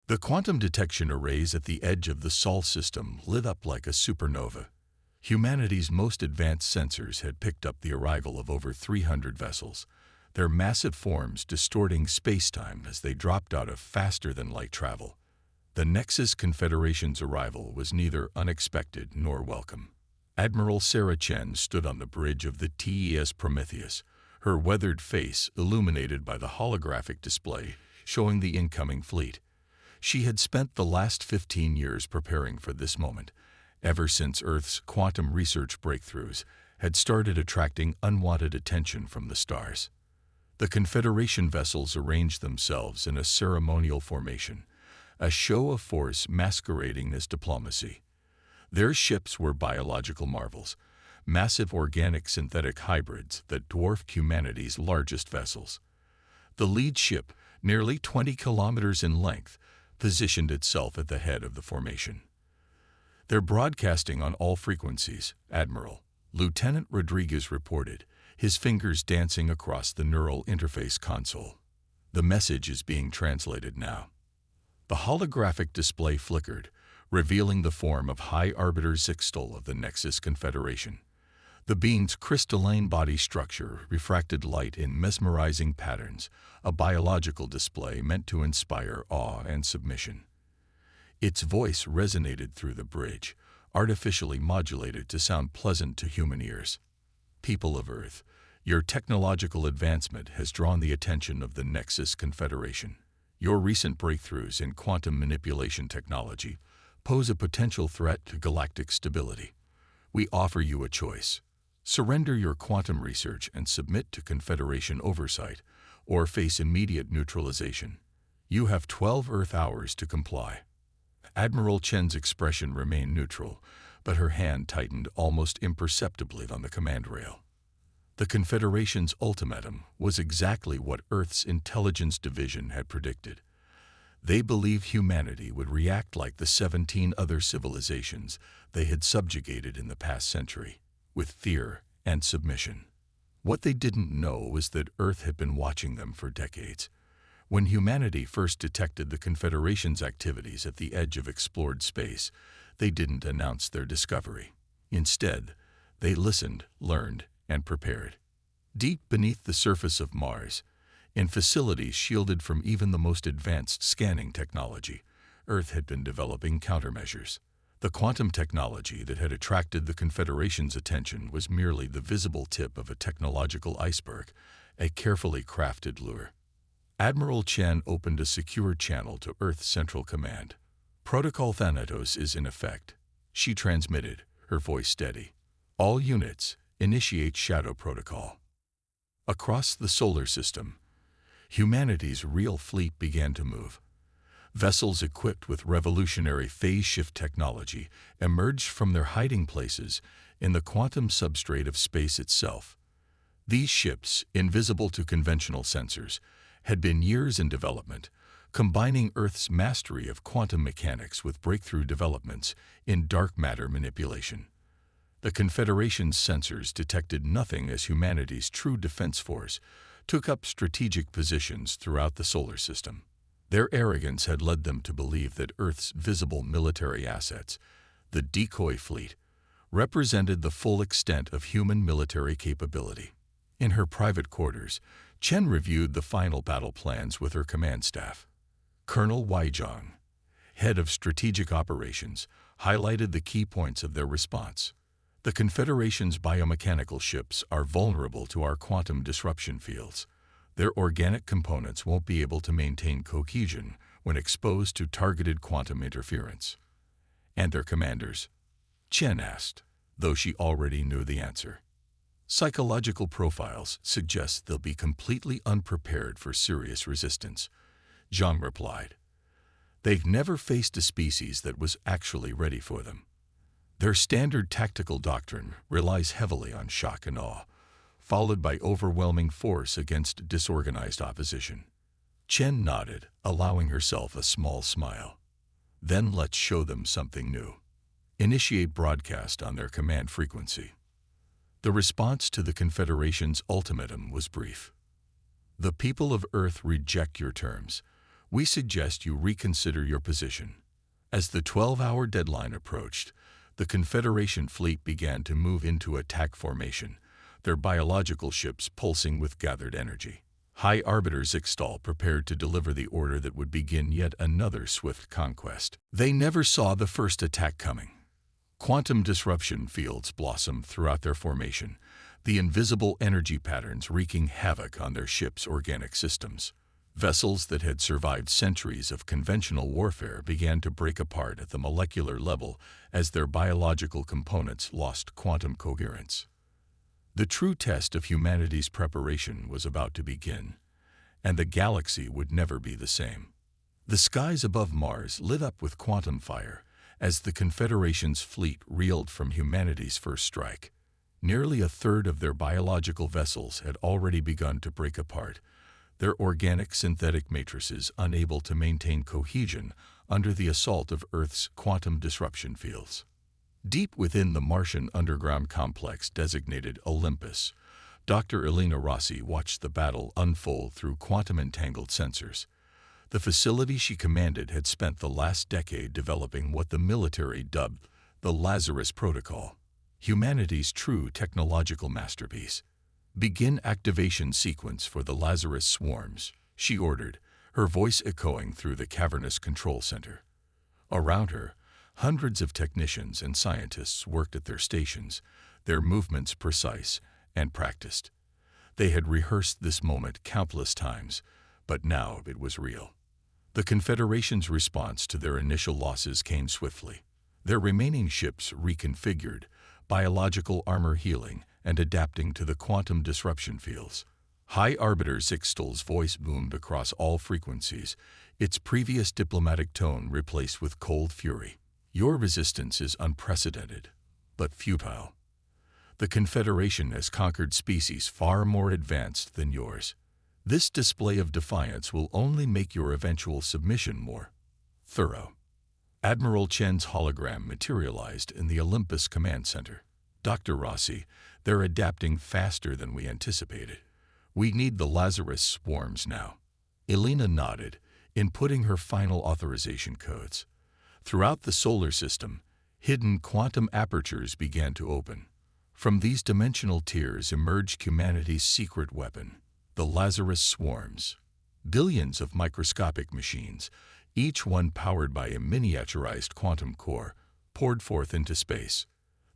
The quantum detection arrays at the edge of the Sol system lit up like a supernova. Humanity's most advanced sensors had picked up the arrival of over 300 vessels, their massive forms distorting space-time as they dropped out of faster-than-light travel. The Nexus Confederation's arrival was neither unexpected nor welcome. Admiral Sarah Chen stood on the bridge of the TES Prometheus, her weathered face illuminated by the holographic display showing the incoming fleet. She had spent the last 15 years preparing for this moment, ever since Earth's quantum research breakthroughs had started attracting unwanted attention from the stars. The Confederation vessels arranged themselves in a ceremonial formation, a show of force masquerading as diplomacy. Their ships were biological marvels, massive organic-synthetic hybrids that dwarfed humanity's largest vessels. The lead ship, nearly 20 kilometers in length, positioned itself at the head of the formation. "They're broadcasting on all frequencies, Admiral," Lieutenant Rodriguez reported, his fingers dancing across the neural interface console. "The message is being translated now." The holographic display flickered, revealing the form of High Arbiter Zixtal of the Nexus Confederation. The being's crystalline body structure refracted light in mesmerizing patterns, a biological display meant to inspire awe and submission. Its voice resonated through the bridge, artificially modulated to sound pleasant to human ears. "People of Earth, your technological advancement has drawn the attention of the Nexus Confederation. Your recent breakthroughs in quantum manipulation technology pose a potential threat to galactic stability. We offer you a choice. Surrender your quantum research and submit to Confederation oversight, or face immediate neutralization. You have 12 Earth hours to comply." Admiral Chen's expression remained neutral, but her hand tightened almost imperceptibly on the command rail. The Confederation's ultimatum was exactly what Earth's intelligence division had predicted. They believed humanity would react like the 17 other civilizations they had subjugated in the past century, with fear and submission. What they didn't know was that Earth had been watching them for decades. When humanity first detected the Confederation's activities at the edge of explored space, they didn't announce their discovery. Instead, they listened, learned, and prepared. Deep beneath the surface of Mars, in facilities shielded from even the most advanced scanning technology, Earth had been developing countermeasures. The quantum technology that had attracted the Confederation's attention was merely the visible tip of a technological iceberg, a carefully crafted lure. Admiral Chen opened a secure channel to Earth's Central Command. "Protocol Thanatos is in effect," she transmitted, her voice steady. "All units, initiate Shadow Protocol." Across the solar system, humanity's real fleet began to move. Vessels equipped with revolutionary phase-shift technology emerged from their hiding places in the quantum substrate of space itself. These ships, invisible to conventional sensors, had been years in development, combining Earth's mastery of quantum mechanics with breakthrough developments in dark matter manipulation. The Confederation's sensors detected nothing as humanity's true defense force took up strategic positions throughout the solar system. Their arrogance had led them to believe that Earth's visible military assets, the decoy fleet, represented the full extent of human military capability. In her private quarters, Chen reviewed the final battle plans with her command staff. Colonel Weizhang, head of strategic operations, highlighted the key points of their response. "The Confederation's biomechanical ships are vulnerable to our quantum disruption fields. Their organic components won't be able to maintain cohesion when exposed to targeted quantum interference." "And their commanders?" Chen asked, though she already knew the answer. "Psychological profiles suggest they'll be completely unprepared for serious resistance," Zhang replied. "They've never faced a species that was actually ready for them. Their standard tactical doctrine relies heavily on shock and awe, followed by overwhelming force against disorganized opposition." Chen nodded, allowing herself a small smile. "Then let's show them something new. Initiate broadcast on their command frequency." The response to the Confederation's ultimatum was brief. "The people of Earth reject your terms. we suggest you reconsider your position." As the 12-hour deadline approached, the Confederation fleet began to move into attack formation, their biological ships pulsing with gathered energy. High Arbiter Zixtal prepared to deliver the order that would begin yet another swift conquest. They never saw the first attack coming. Quantum disruption fields blossomed throughout their formation, the invisible energy patterns wreaking havoc on their ships' organic systems. Vessels that had survived centuries of conventional warfare began to break apart at the molecular level as their biological components lost quantum coherence. The true test of humanity's preparation was about to begin, and the galaxy would never be the same. The skies above Mars lit up with quantum fire as the Confederation's fleet reeled from humanity's first strike. Nearly a third of their biological vessels had already begun to break apart, their organic synthetic matrices unable to maintain cohesion under the assault of Earth's quantum disruption fields. Deep within the Martian underground complex designated Olympus, Dr. Elena Rossi watched the battle unfold through quantum-entangled sensors. The facility she commanded had spent the last decade developing what the military dubbed the Lazarus Protocol, humanity's true technological masterpiece. "Begin activation sequence for the Lazarus swarms," she ordered, her voice echoing through the cavernous control center. Around her, hundreds of technicians and scientists worked at their stations, their movements precise and practiced. They had rehearsed this moment countless times, but now it was real. The Confederation's response to their initial losses came swiftly. Their remaining ships reconfigured, biological armor healing and adapting to the quantum disruption fields. High Arbiter Zixtal's voice boomed across all frequencies, its previous diplomatic tone replaced with cold fury. "Your resistance is unprecedented, but futile. The Confederation has conquered species far more advanced than yours. This display of defiance will only make your eventual submission more thorough." Admiral Chen's hologram materialized in the Olympus Command Center. "Dr. Rossi, they're adapting faster than we anticipated. We need the Lazarus swarms now." Elena nodded, inputting her final authorization codes. Throughout the solar system, hidden quantum apertures began to open. From these dimensional tiers emerged humanity's secret weapon, the Lazarus swarms. Billions of microscopic machines, each one powered by a miniaturized quantum core, poured forth into space.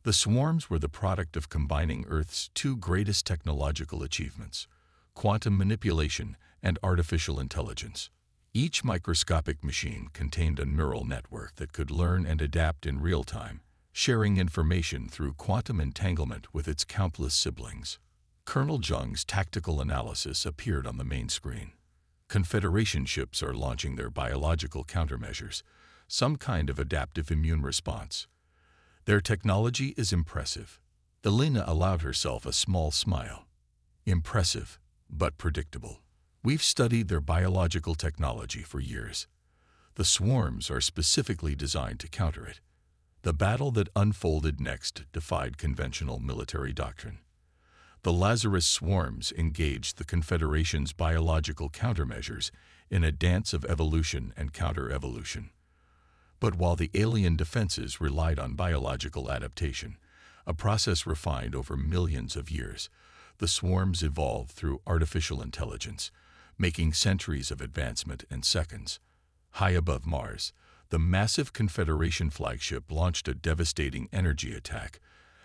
The swarms were the product of combining Earth's two greatest technological achievements, quantum manipulation and artificial intelligence. Each microscopic machine contained a neural network that could learn and adapt in real time, sharing information through quantum entanglement with its countless siblings. Colonel Jung's tactical analysis appeared on the main screen. Confederation ships are launching their biological countermeasures, some kind of adaptive immune response. Their technology is impressive. Elena allowed herself a small smile. Impressive, but predictable. We've studied their biological technology for years. The swarms are specifically designed to counter it. The battle that unfolded next defied conventional military doctrine. The Lazarus swarms engaged the Confederation's biological countermeasures in a dance of evolution and counter-evolution. But while the alien defenses relied on biological adaptation, a process refined over millions of years, the swarms evolved through artificial intelligence, making centuries of advancement in seconds. High above Mars, the massive Confederation flagship launched a devastating energy attack,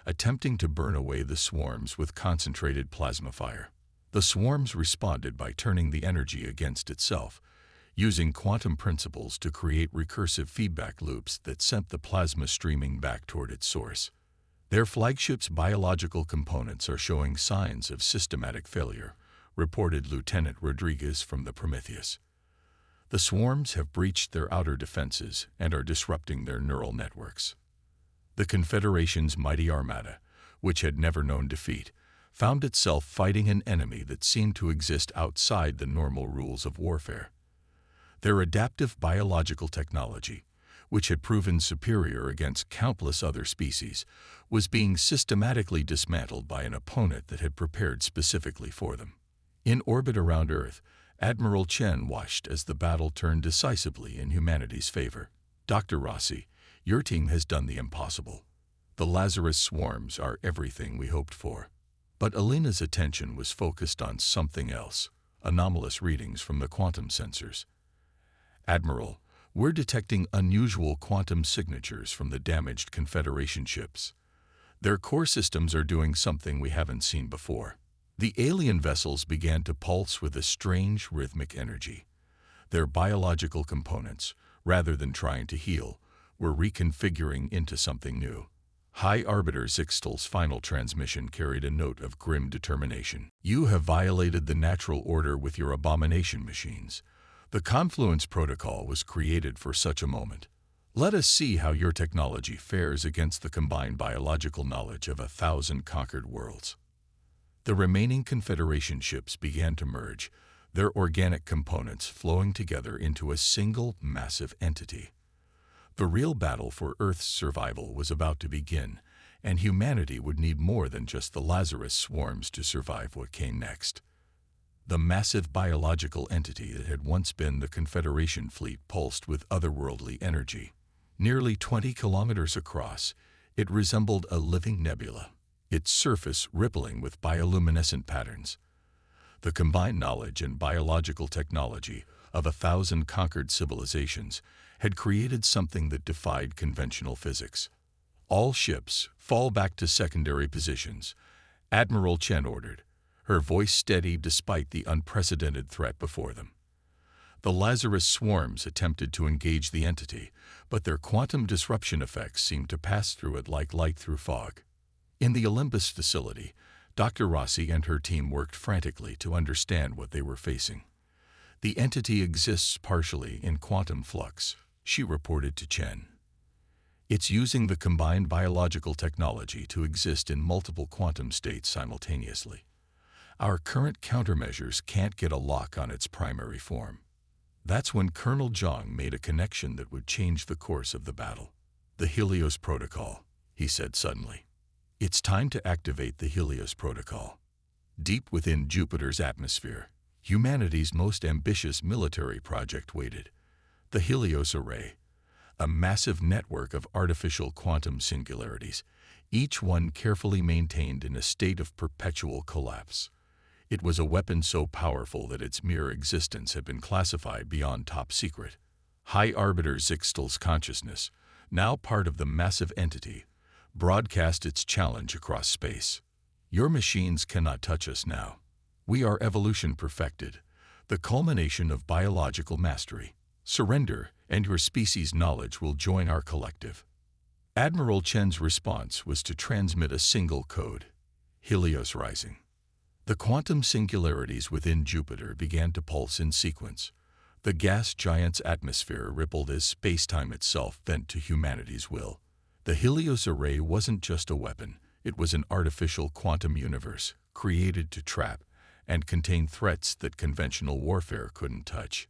attempting to burn away the swarms with concentrated plasma fire. The swarms responded by turning the energy against itself, using quantum principles to create recursive feedback loops that sent the plasma streaming back toward its source. Their flagship's biological components are showing signs of systematic failure, reported Lieutenant Rodriguez from the Prometheus. The swarms have breached their outer defenses and are disrupting their neural networks. The Confederation's mighty armada, which had never known defeat, found itself fighting an enemy that seemed to exist outside the normal rules of warfare. Their adaptive biological technology, which had proven superior against countless other species, was being systematically dismantled by an opponent that had prepared specifically for them. In orbit around Earth, Admiral Chen watched as the battle turned decisively in humanity's favor. Dr. Rossi, your team has done the impossible. The Lazarus swarms are everything we hoped for. But Alina's attention was focused on something else, anomalous readings from the quantum sensors. Admiral, we're detecting unusual quantum signatures from the damaged Confederation ships. Their core systems are doing something we haven't seen before. The alien vessels began to pulse with a strange rhythmic energy. Their biological components, rather than trying to heal, were reconfiguring into something new. High Arbiter Zixtal's final transmission carried a note of grim determination. You have violated the natural order with your abomination machines. The Confluence Protocol was created for such a moment. Let us see how your technology fares against the combined biological knowledge of 1,000 conquered worlds. The remaining Confederation ships began to merge, their organic components flowing together into a single massive entity. The real battle for Earth's survival was about to begin, and humanity would need more than just the Lazarus swarms to survive what came next. The massive biological entity that had once been the Confederation fleet pulsed with otherworldly energy. Nearly 20 kilometers across, it resembled a living nebula, its surface rippling with bioluminescent patterns. The combined knowledge and biological technology of 1,000 conquered civilizations had created something that defied conventional physics. All ships fall back to secondary positions, Admiral Chen ordered, her voice steady despite the unprecedented threat before them. The Lazarus swarms attempted to engage the entity, but their quantum disruption effects seemed to pass through it like light through fog. In the Olympus facility, Dr. Rossi and her team worked frantically to understand what they were facing. The entity exists partially in quantum flux, she reported to Chen. It's using the combined biological technology to exist in multiple quantum states simultaneously. Our current countermeasures can't get a lock on its primary form. That's when Colonel Zhang made a connection that would change the course of the battle. The Helios Protocol, he said suddenly. It's time to activate the Helios Protocol. Deep within Jupiter's atmosphere, humanity's most ambitious military project waited. The Helios Array, a massive network of artificial quantum singularities, each one carefully maintained in a state of perpetual collapse. It was a weapon so powerful that its mere existence had been classified beyond top secret. High Arbiter Zixtal's consciousness, now part of the massive entity, broadcast its challenge across space. Your machines cannot touch us now. We are evolution perfected, the culmination of biological mastery. Surrender, and your species' knowledge will join our collective. Admiral Chen's response was to transmit a single code, Helios Rising. The quantum singularities within Jupiter began to pulse in sequence. The gas giant's atmosphere rippled as space-time itself bent to humanity's will. The Helios Array wasn't just a weapon, it was an artificial quantum universe, created to trap and contain threats that conventional warfare couldn't touch.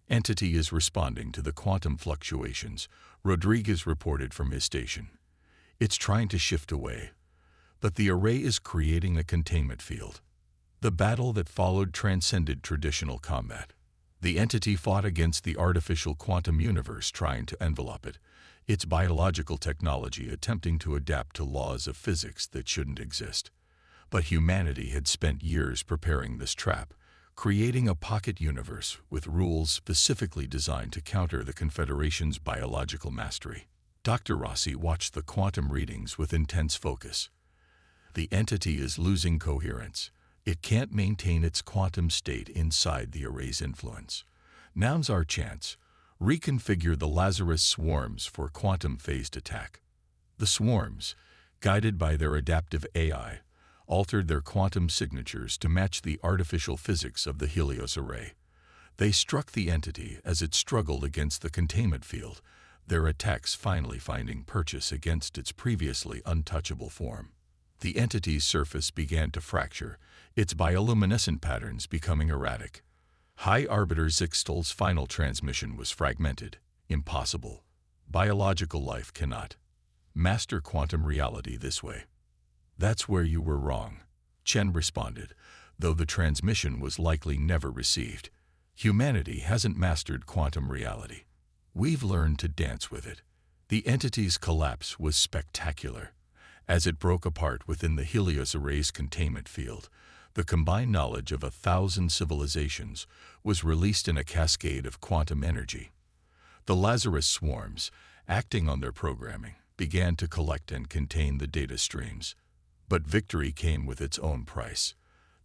Entity is responding to the quantum fluctuations, Rodriguez reported from his station. It's trying to shift away, but the array is creating a containment field. The battle that followed transcended traditional combat. The entity fought against the artificial quantum universe trying to envelop it, its biological technology attempting to adapt to laws of physics that shouldn't exist. But humanity had spent years preparing this trap, creating a pocket universe with rules specifically designed to counter the Confederation's biological mastery. Dr. Rossi watched the quantum readings with intense focus. The entity is losing coherence. It can't maintain its quantum state inside the array's influence. Now's our chance. Reconfigure the Lazarus swarms for quantum-phased attack. The swarms, guided by their adaptive AI, altered their quantum signatures to match the artificial physics of the Helios Array. They struck the entity as it struggled against the containment field, their attacks finally finding purchase against its previously untouchable form. The entity's surface began to fracture, its bioluminescent patterns becoming erratic. High Arbiter Zixtal's final transmission was fragmented, impossible. Biological life cannot master quantum reality this way. That's where you were wrong, Chen responded, though the transmission was likely never received. Humanity hasn't mastered quantum reality. We've learned to dance with it. The entity's collapse was spectacular. As it broke apart within the Helios Array's containment field, the combined knowledge of 1,000 civilizations was released in a cascade of quantum energy. The Lazarus swarms, acting on their programming, began to collect and contain the data streams. But victory came with its own price.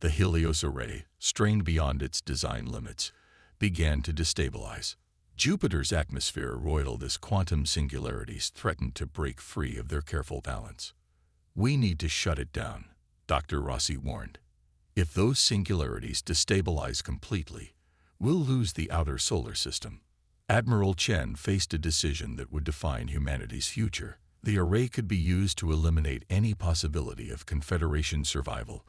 The Helios Array, strained beyond its design limits, began to destabilize. Jupiter's atmosphere roiled as quantum singularities threatened to break free of their careful balance. "We need to shut it down," Dr. Rossi warned. "If those singularities destabilize completely, we'll lose the outer solar system." Admiral Chen faced a decision that would define humanity's future. The array could be used to eliminate any possibility of Confederation survival,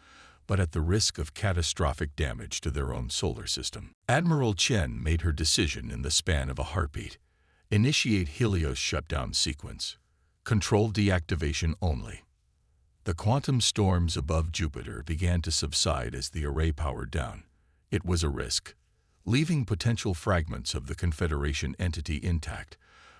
but at the risk of catastrophic damage to their own solar system. Admiral Chen made her decision in the span of a heartbeat. Initiate Helios shutdown sequence. Control deactivation only. The quantum storms above Jupiter began to subside as the array powered down. It was a risk, leaving potential fragments of the Confederation entity intact,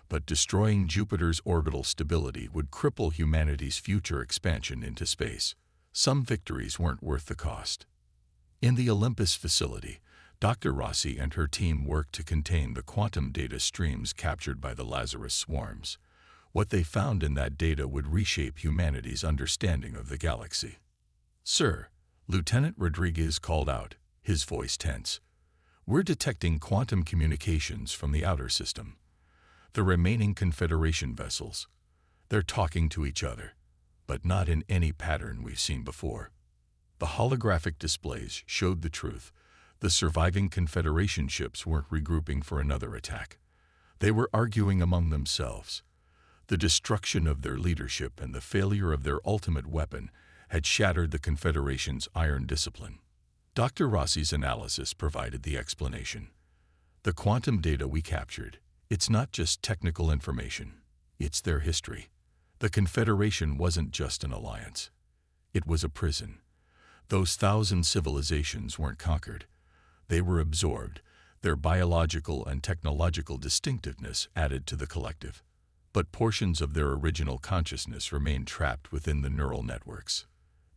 but destroying Jupiter's orbital stability would cripple humanity's future expansion into space. Some victories weren't worth the cost. In the Olympus facility, Dr. Rossi and her team worked to contain the quantum data streams captured by the Lazarus swarms. What they found in that data would reshape humanity's understanding of the galaxy. "Sir," Lieutenant Rodriguez called out, his voice tense, "we're detecting quantum communications from the outer system. The remaining Confederation vessels, they're talking to each other, but not in any pattern we've seen before." The holographic displays showed the truth. The surviving Confederation ships weren't regrouping for another attack. They were arguing among themselves. The destruction of their leadership and the failure of their ultimate weapon had shattered the Confederation's iron discipline. Dr. Rossi's analysis provided the explanation. "The quantum data we captured, it's not just technical information, it's their history. The Confederation wasn't just an alliance. It was a prison. Those 1,000 civilizations weren't conquered. They were absorbed, their biological and technological distinctiveness added to the collective. But portions of their original consciousness remained trapped within the neural networks.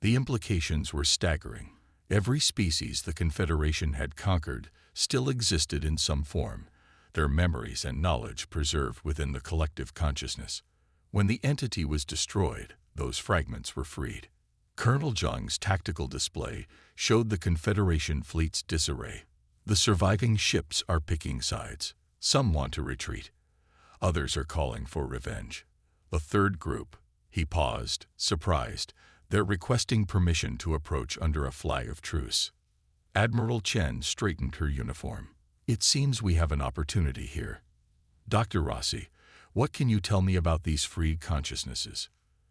The implications were staggering. Every species the Confederation had conquered still existed in some form, their memories and knowledge preserved within the collective consciousness. When the entity was destroyed, those fragments were freed. Colonel Zhang's tactical display showed the Confederation fleet's disarray. The surviving ships are picking sides. Some want to retreat. Others are calling for revenge. The third group," he paused, surprised, "they're requesting permission to approach under a flag of truce." Admiral Chen straightened her uniform. "It seems we have an opportunity here. Dr. Rossi, what can you tell me about these freed consciousnesses?"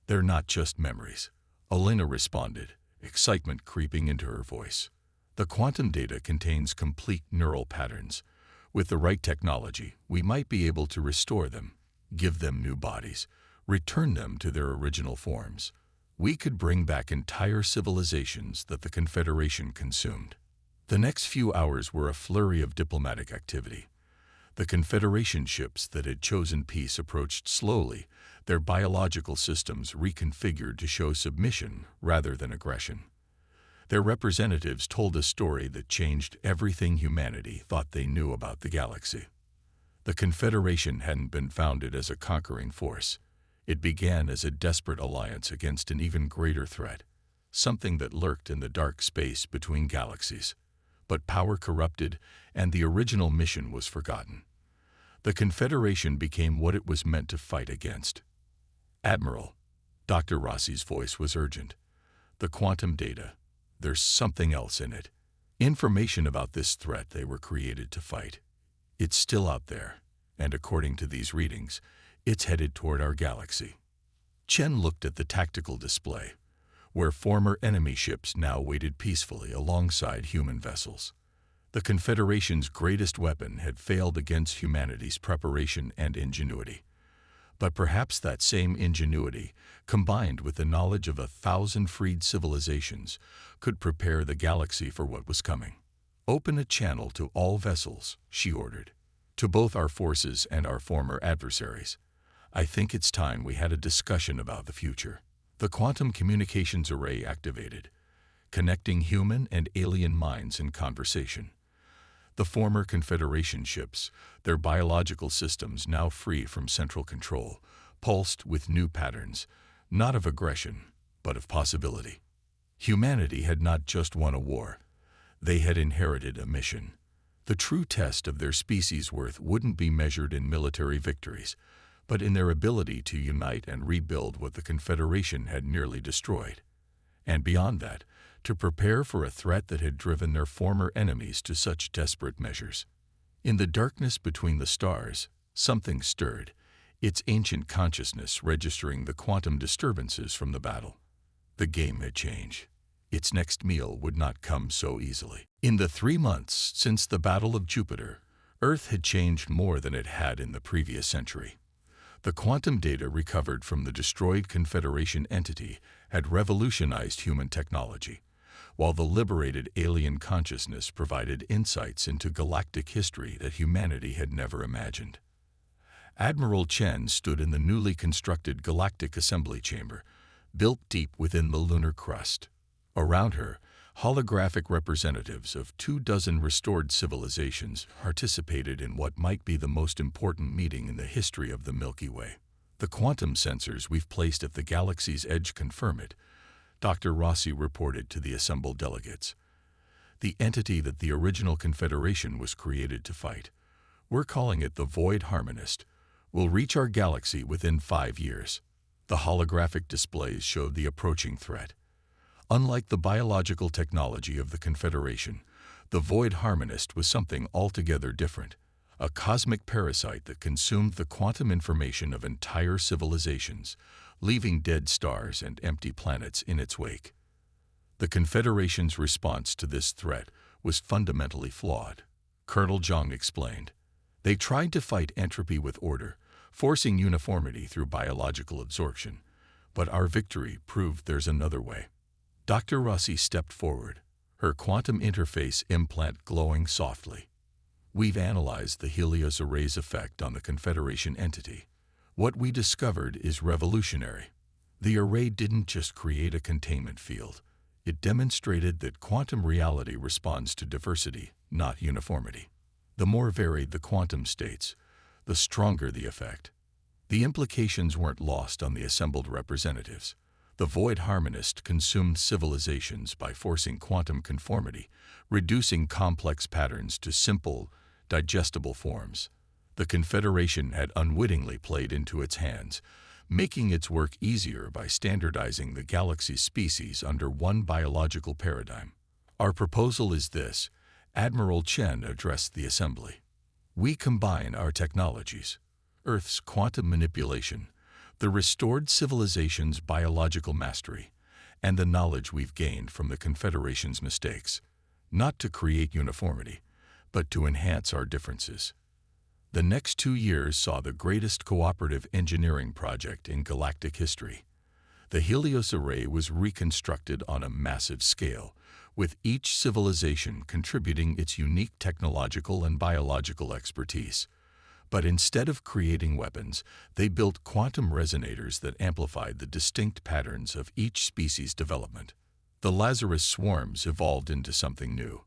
"They're not just memories," Elena responded, excitement creeping into her voice. "The quantum data contains complete neural patterns. With the right technology, we might be able to restore them, give them new bodies, return them to their original forms. We could bring back entire civilizations that the Confederation consumed." The next few hours were a flurry of diplomatic activity. The Confederation ships that had chosen peace approached slowly, their biological systems reconfigured to show submission rather than aggression. Their representatives told a story that changed everything humanity thought they knew about the galaxy. The Confederation hadn't been founded as a conquering force. It began as a desperate alliance against an even greater threat, something that lurked in the dark space between galaxies. But power corrupted, and the original mission was forgotten. The Confederation became what it was meant to fight against. "Admiral," Dr. Rossi's voice was urgent, "the quantum data, there's something else in it. Information about this threat they were created to fight. It's still out there, and according to these readings, it's headed toward our galaxy." Chen looked at the tactical display, where former enemy ships now waited peacefully alongside human vessels. The Confederation's greatest weapon had failed against humanity's preparation and ingenuity. But perhaps that same ingenuity, combined with the knowledge of 1,000 freed civilizations, could prepare the galaxy for what was coming. "Open a channel to all vessels," she ordered, "to both our forces and our former adversaries. I think it's time we had a discussion about the future." The quantum communications array activated, connecting human and alien minds in conversation. The former Confederation ships, their biological systems now free from central control, pulsed with new patterns, not of aggression, but of possibility. Humanity had not just won a war. They had inherited a mission. The true test of their species' worth wouldn't be measured in military victories, but in their ability to unite and rebuild what the Confederation had nearly destroyed. And beyond that, to prepare for a threat that had driven their former enemies to such desperate measures. In the darkness between the stars, something stirred, its ancient consciousness registering the quantum disturbances from the battle. The game had changed. Its next meal would not come so easily. In the 3 months since the Battle of Jupiter, Earth had changed more than it had in the previous century. The quantum data recovered from the destroyed Confederation entity had revolutionized human technology, while the liberated alien consciousness provided insights into galactic history that humanity had never imagined. Admiral Chen stood in the newly constructed Galactic Assembly Chamber, built deep within the lunar crust. Around her, holographic representatives of 24 restored civilizations participated in what might be the most important meeting in the history of the Milky Way. "The quantum sensors we've placed at the galaxy's edge confirm it," Dr. Rossi reported to the assembled delegates. "The entity that the original Confederation was created to fight, we're calling it the Void Harmonist, will reach our galaxy within 5 years." The holographic displays showed the approaching threat. Unlike the biological technology of the Confederation, the Void Harmonist was something altogether different, a cosmic parasite that consumed the quantum information of entire civilizations, leaving dead stars and empty planets in its wake. The Confederation's response to this threat was fundamentally flawed, Colonel Zhang explained. They tried to fight entropy with order, forcing uniformity through biological absorption, but our victory proved there's another way. Dr. Rossi stepped forward, her quantum interface implant glowing softly. "We've analyzed the Helios Array's effect on the Confederation entity. What we discovered is revolutionary. The array didn't just create a containment field. It demonstrated that quantum reality responds to diversity, not uniformity. The more varied the quantum states, the stronger the effect." The implications weren't lost on the assembled representatives. The Void Harmonist consumed civilizations by forcing quantum conformity, reducing complex patterns to simple, digestible forms. The Confederation had unwittingly played into its hands, making its work easier by standardizing the galaxy's species under one biological paradigm. "Our proposal is this," Admiral Chen addressed the assembly. "We combine our technologies, Earth's quantum manipulation, the restored civilization's biological mastery, and the knowledge we've gained from the Confederation's mistakes, not to create uniformity, but to enhance our differences." The next 2 years saw the greatest cooperative engineering project in galactic history. The Helios Array was reconstructed on a massive scale, with each civilization contributing its unique technological and biological expertise. But instead of creating weapons, they built quantum resonators that amplified the distinct patterns of each species' development. The Lazarus swarms evolved into something new: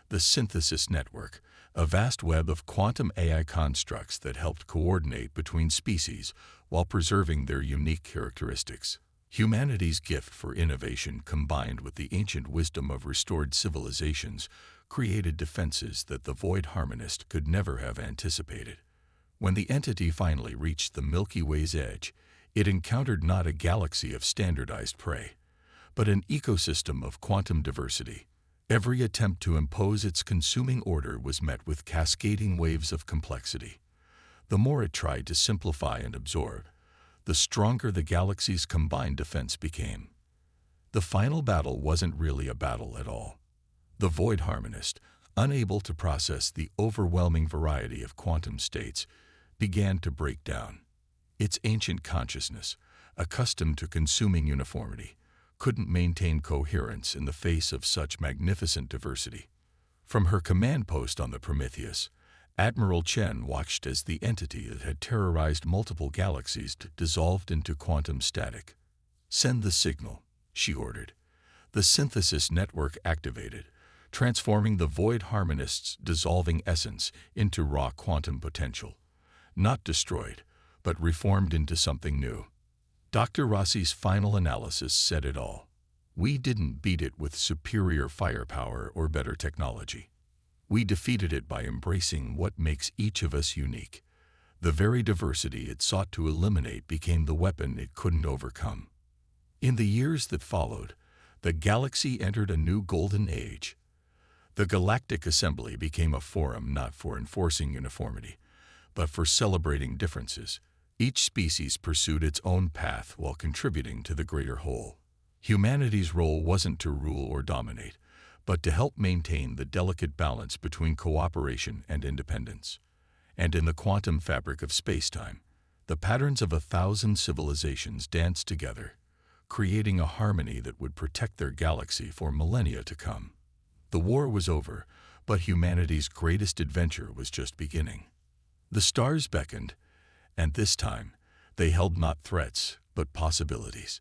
the synthesis network, a vast web of quantum AI constructs that helped coordinate between species while preserving their unique characteristics. Humanity's gift for innovation combined with the ancient wisdom of restored civilizations created defenses that the Void Harmonist could never have anticipated. When the entity finally reached the Milky Way's edge, it encountered not a galaxy of standardized prey, but an ecosystem of quantum diversity. Every attempt to impose its consuming order was met with cascading waves of complexity. The more it tried to simplify and absorb, the stronger the galaxy's combined defense became. The final battle wasn't really a battle at all. The Void Harmonist, unable to process the overwhelming variety of quantum states, began to break down. Its ancient consciousness, accustomed to consuming uniformity, couldn't maintain coherence in the face of such magnificent diversity. From her command post on the Prometheus, Admiral Chen watched as the entity that had terrorized multiple galaxies dissolved into quantum static. "Send the signal," she ordered. The synthesis network activated, transforming the void harmonist's dissolving essence into raw quantum potential. Not destroyed, but reformed into something new. Dr. Rossi's final analysis said it all. We didn't beat it with superior firepower or better technology. We defeated it by embracing what makes each of us unique. The very diversity it sought to eliminate became the weapon it couldn't overcome. In the years that followed, the galaxy entered a new golden age. The Galactic Assembly became a forum not for enforcing uniformity, but for celebrating differences. Each species pursued its own path while contributing to the greater whole. Humanity's role wasn't to rule or dominate, but to help maintain the delicate balance between cooperation and independence. And in the quantum fabric of space-time, the patterns of 1,000 civilizations danced together, creating a harmony that would protect their galaxy for millennia to come. The war was over, but humanity's greatest adventure was just beginning. The stars beckoned, and this time, they held not threats, but possibilities.